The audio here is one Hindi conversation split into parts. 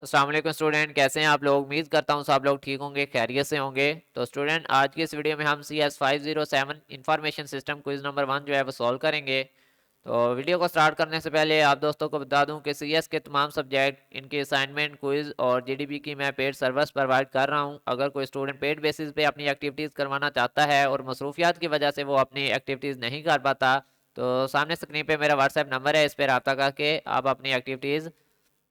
अस्सलाम वालेकुम स्टूडेंट, कैसे हैं आप लोग। उम्मीद करता हूँ सब लोग ठीक होंगे, खैरियत से होंगे। तो स्टूडेंट, आज की इस वीडियो में हम CS507 information system quiz number 1 जो है वो सॉल्व करेंगे। तो वीडियो को स्टार्ट करने से पहले आप दोस्तों को बता दूं कि CS के तमाम सब्जेक्ट, इनके असाइनमेंट, क्विज और GDB की मैं पेड सर्विस प्रोवाइड कर रहा हूं। अगर कोई स्टूडेंट पेड बेसिस पे अपनी एक्टिविटीज़ करवाना चाहता है और मसरूफियात की वजह से वो अपनी एक्टिविटीज़ नहीं कर पाता, तो सामने स्क्रीन पे मेरा व्हाट्सएप नंबर है, इस पर रब्ता करके आप अपनी एक्टिविटीज़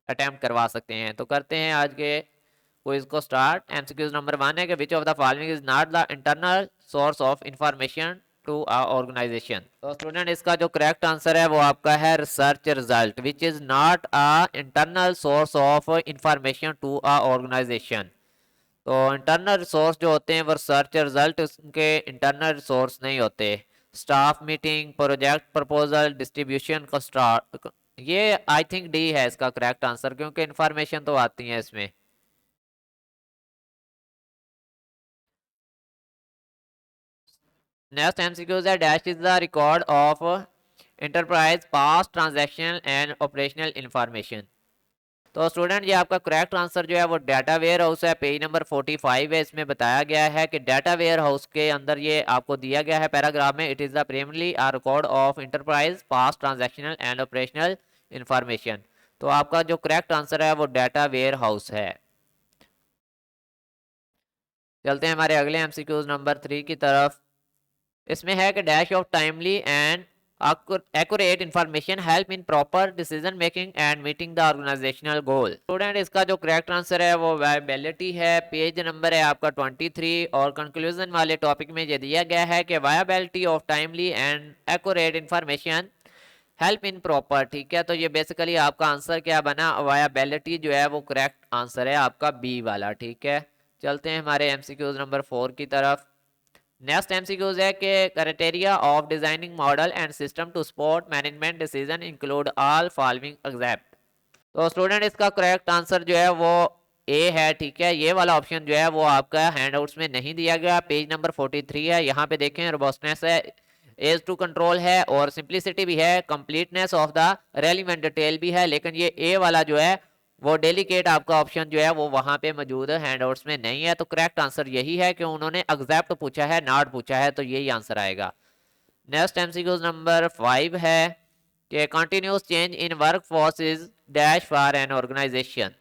अटेम्प्ट करवा सकते हैं। तो करते हैं आज के क्विज को स्टार्ट। एमसीक्यूज नंबर 1 है कि which of the following is not the internal source of information to a organization. तो स्टूडेंट, इसका जो करेक्ट आंसर है वो आपका है research result, which is not a internal source of information to a organization. तो इंटरनल सोर्स जो होते हैं वो रिसर्च रिजल्ट के इंटरनल सोर्स नहीं होते। Staff meeting, project proposal, distribution का स्टार्ट, ये आई थिंक डी है इसका करेक्ट आंसर, क्योंकि इंफॉर्मेशन तो आती है इसमें। नेक्स्ट एमसीक्यूज है dash is the record of enterprise past transaction and operational information. तो स्टूडेंट, ये आपका करेक्ट आंसर जो है वो डाटा वेयर हाउस है। पेज नंबर 45 है, इसमें बताया गया है कि डाटा वेयर हाउस के अंदर ये आपको दिया गया है पैराग्राफ में, it is the primary ah record of enterprise past transactional and operational information. तो आपका जो करेक्ट आंसर है वो डाटा वेयर हाउस है। चलते हैं हमारे अगले एमसीक्यूज नंबर 3 की तरफ। इसमें है कि dash of timely and accurate information help in proper decision making and meeting the organizational goal। Student, इसका जो करेक्ट आंसर है वो वायबिलिटी है। पेज नंबर है आपका 23 और कंक्लूजन वाले टॉपिक में ये दिया गया है कि viability of timely and accurate information help in proper. ठीक है, तो ये बेसिकली आपका आंसर क्या बना, वायबिलिटी जो है वो करेक्ट आंसर है आपका बी वाला। ठीक है, चलते हैं हमारे एमसीक्यूज नंबर 4 की तरफ। नेक्स्ट एमसीक्यूज है कि criteria of designing model and system to support management decision include all following except. तो स्टूडेंट, इसका करेक्ट आंसर जो है वो ए है। ठीक है, ये वाला ऑप्शन जो है वो आपका हैंडआउट्स में नहीं दिया गया। पेज नंबर 43 है, यहाँ पे देखें रोबस्टनेस है, एज टू कंट्रोल है और सिंप्लिसिटी भी है, completeness of the relevant detail भी है, लेकिन ये ए वाला जो है वो डेलीकेट आपका ऑप्शन जो है वो वहां पे मौजूद है, हैंडआउट्स में नहीं है। तो करेक्ट आंसर यही है कि उन्होंने एग्जैक्ट पूछा है, नॉट पूछा है, तो यही आंसर आएगा। नेक्स्ट एमसीक्यूज नंबर 5 है कि continuous change in work force is dash for an organization.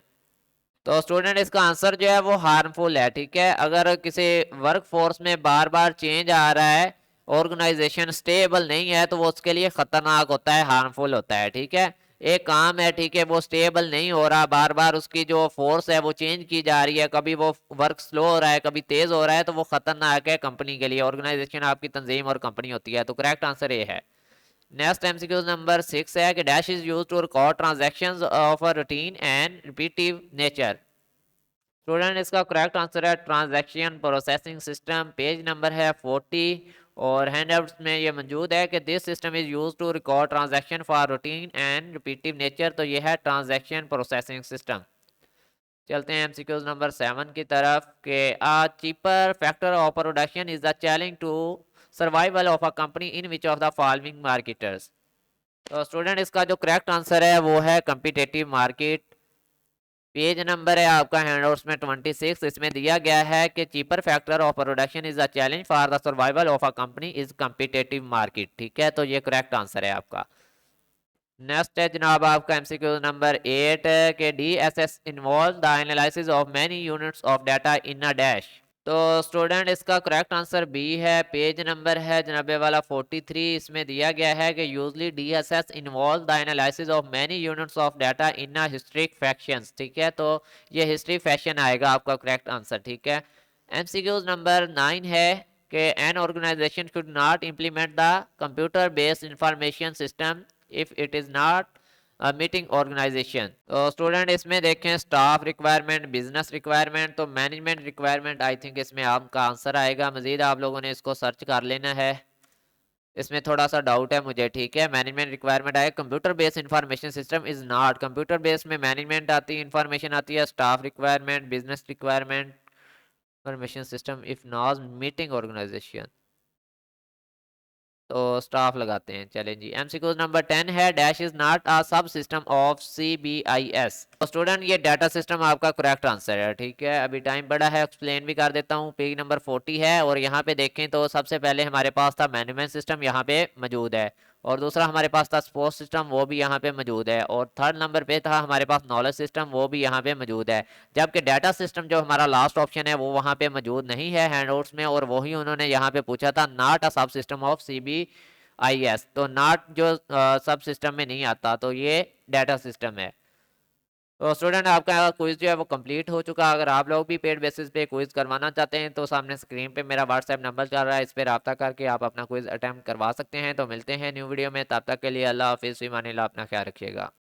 तो स्टूडेंट, इसका आंसर जो है वो हार्मफुल है। ठीक है, अगर किसी वर्क फोर्स में बार बार चेंज आ रहा है, ऑर्गेनाइजेशन स्टेबल नहीं है, तो वो उसके लिए खतरनाक होता है, हार्मफुल होता है। ठीक है, एक काम है, ठीक है, वो स्टेबल नहीं हो रहा, बार बार उसकी जो फोर्स है वो चेंज की जा रही है, कभी वो वर्क स्लो हो रहा है, कभी तेज हो रहा है, तो वो खतरनाक है कंपनी के लिए। ऑर्गेनाइजेशन आपकी तंजीम और कंपनी होती है, तो करेक्ट आंसर ये है। नेक्स्ट एमसीक्यू नंबर 6 है कि dash is use to record transactions of a routine and repetitive nature. Student, इसका करेक्ट आंसर है transaction processing system. Page number है 40 और हैंडआउट्स में ये मौजूद है कि this system is use to record transaction for routine and repetitive nature. तो ये है ट्रांजैक्शन प्रोसेसिंग सिस्टम। चलते हैं एमसीक्यूज नंबर 7 की तरफ कि a cheaper factor of production is the challenge to survival of a company in which of the following marketers. तो स्टूडेंट, इसका जो करेक्ट आंसर है वो है कम्पिटेटिव मार्केट। पेज नंबर है आपका हैंडआउट्स में 26, इसमें दिया गया है कि cheaper factor of production is a challenge for the survival of a company is competitive market. ठीक है, तो ये करेक्ट आंसर है आपका। नेक्स्ट है जनाब आपका एमसीक्यू नंबर 8 के DSS involve the analysis of many units of data in a dash. तो स्टूडेंट, इसका करेक्ट आंसर बी है। पेज नंबर है जनाबे वाला 43, इसमें दिया गया है कि usually DSS involve the analysis of many units of data in a historic factions. ठीक है, तो ये हिस्ट्री फैशन आएगा आपका करेक्ट आंसर। ठीक है, एमसीक्यूज नंबर 9 है कि an organization should not implement the computer based information system if it is not meeting organization. तो स्टूडेंट, इसमें देखें स्टाफ रिक्वायरमेंट, बिजनेस रिक्वायरमेंट, तो मैनेजमेंट रिक्वायरमेंट आई थिंक इसमें आपका आंसर आएगा। मजीद आप लोगों ने इसको सर्च कर लेना है, इसमें थोड़ा सा डाउट है मुझे। ठीक है, मैनेजमेंट रिक्वायरमेंट आए, computer based information system is not, computer based में मैनेजमेंट आती है, इंफॉर्मेशन आती है, staff requirement, business requirement, information system if not meeting organization. तो स्टाफ लगाते हैं। चलें जी, एमसीक्यूज नंबर 10 है, डैश इज नॉट अ सब सिस्टम ऑफ CBIS। तो स्टूडेंट ये डाटा सिस्टम आपका करेक्ट आंसर है। ठीक है, अभी टाइम बड़ा है, एक्सप्लेन भी कर देता हूँ। पेज नंबर 40 है और यहाँ पे देखें तो सबसे पहले हमारे पास था मैनेजमेंट सिस्टम, यहाँ पे मौजूद है। और दूसरा हमारे पास था स्पोर्ट्स सिस्टम, वो भी यहाँ पे मौजूद है। और थर्ड नंबर पे था हमारे पास नॉलेज सिस्टम, वो भी यहाँ पे मौजूद है। जबकि डाटा सिस्टम जो हमारा लास्ट ऑप्शन है वो वहाँ पे मौजूद नहीं है हैंडआउट्स में, और वही उन्होंने यहाँ पे पूछा था, नॉट अ सब सिस्टम ऑफ CBIS। तो नॉट जो सब सिस्टम में नहीं आता, तो ये डाटा सिस्टम है। तो स्टूडेंट आपका क्विज जो है वो कंप्लीट हो चुका। अगर आप लोग भी पेड बेसिस पे क्विज करवाना चाहते हैं तो सामने स्क्रीन पे मेरा व्हाट्सएप नंबर चल रहा है, इस पर रब्ता करके आप अपना क्विज अटेम्प्ट करवा सकते हैं। तो मिलते हैं न्यू वीडियो में, तब तक के लिए अल्लाह हाफिज़, फ़ी अमानिल्लाह, अपना ख्याल रखिएगा।